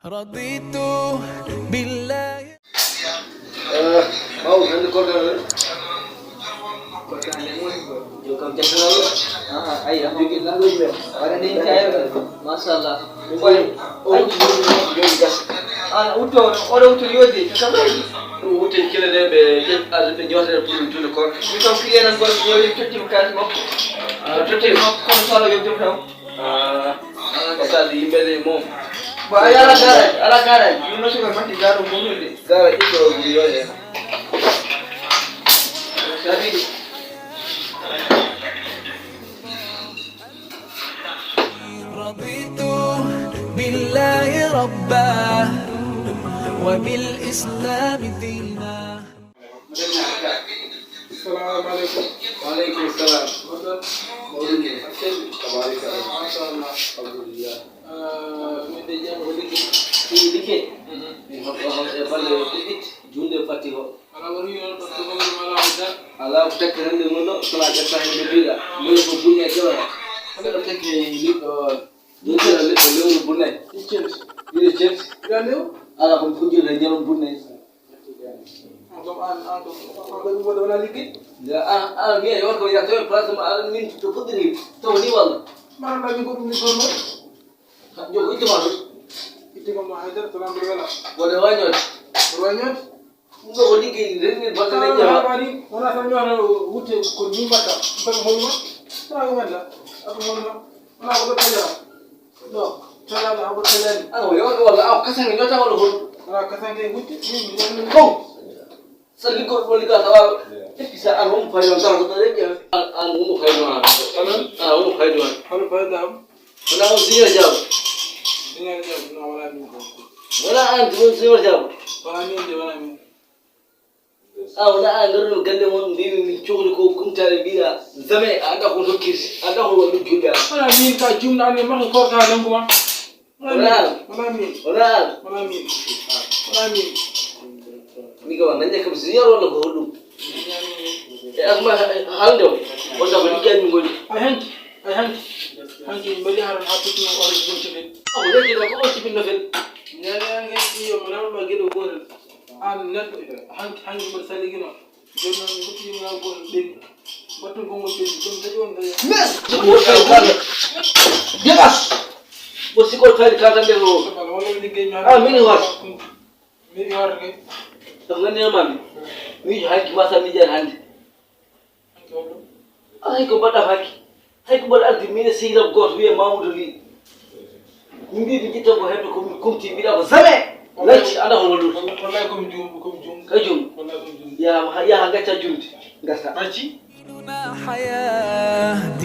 رضيت بالله. mau nanti kau dah जो काम चल रहा है हां आई हम के लैंग्वेज में और नहीं चाहिए माशाल्लाह मोबाइल और जो gas uto ora uto yodi sabai uto kile de be arbe jote pour tout corps ni ko kiye nan ko yoy tetti kas mo tetti mo ko sala yo dem kata di bele mom ba ala gara you know so mati garu mo ni gara ito yo ya sabi رضيت بالله ربا وبالإسلام دينا. السلام عليكم. وعليكم السلام. مولودي. تبارك الله. ما شاء الله. الحمد لله. من دجان ولدي. dike balle tit junde fatiho على وريون تقول ما لا بد. ala tek hande ngono sala jetta hande biga mo ko bunne kewa ala tek ni do junde le ko lewu bunne Church. ni church Ya leo. ala ko funjo le nyalo bunne Angkau angkau buat wala likit. ya mi yor ko ya to place ma al min to fudri to ni wala Mana lagi kau ni kau no? jo itu ma Itu kamu hajar salam berwala. wala wanyo Berwanyot. ngo woni ke renni bakka ne Kalau jama hari mana sanyo ana wute ko nimbata. Bar holma. Tahu mana? Aku holma. Mana aku bertanya. No. Cara aku bertanya. ah yo wala kasan ni jota wala hol Mana kasan ke wute ni ko sali ko wali ka tawa bisa an hum fa yon tan ko de an hum fa yon an hum fa yon Kalau pada wala hum sira jab dengan dia na wala ni ko. wala an dum sira jab Wala ni dia wala ni. wala an garu galle mon bi mi chogli ko kumtare biya zame anda ko dokis anda ko wala juda Wala ni ka jumna ni ma ko ka nan kuma. wala Wala ni. wala Wala ni. Wala ni. mi ga wannan ne kam ziyar wala ko hudu asma hando wala ko digan mi godi Ay hanki bali haran hatu ni ore bunti ni. ne ki da ko ci bin nafel Nyana ngi iyo mana ma gedo ko an net hanki bar sali gino. Jonna buti ni ko den. Batu ko mo den ko da yon da. mes ko kay kala bias bo si ko kay kala de ro Wala ni ge nyana. Ah, mini war. Mini war ke. to ngani mami mi hanki masa mi jar hande ay ko bada haki hay ko bada ardi mi sira got wi mamudu li mi bi jita ko hebbe ko kumti bi da ko zame lati anda ko wolu Wala ko jum. kajum Wala ko jum. ya gacha jumti gasa Machi. ديننا حياة